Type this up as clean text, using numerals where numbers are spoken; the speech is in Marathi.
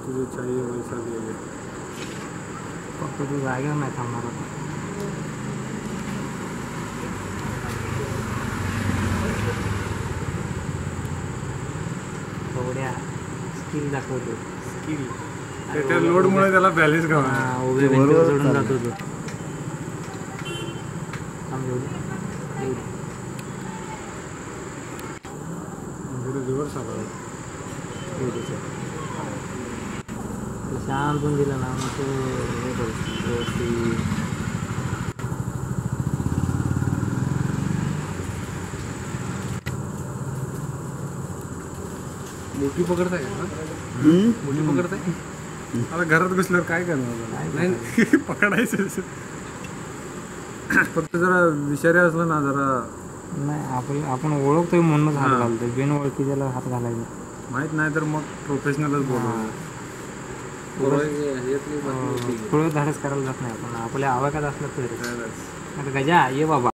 तुझे चाहिए वैसा ले ले. तुझी जागा नाही थांबणार आता. थोड्या स्किल दाखवतो. स्किल त्या लोडमुळे त्याला बॅलन्स घ्यावा. उभे बेंचवर चढून जातो तो. रिव्हर्स आला. शांत पण दिला ना मग तो हे करतो व्यवस्थित. मोठी पकडताय का? मोठी पकडताय. आता घरात बसल्यावर काय करणार? नाही पकडायचं. फक्त जरा विचारी असलं ना जरा. नाही आपण ओळखतोय म्हणूनच हात घालतोय. बिन ओळखी त्याला हात घालायचा माहित नाही तर मग प्रोफेशनलच बोलतो. थोडं धाडस करायला जात नाही आपण. आपल्या आवाकात असलं तर गजा ये बाबा.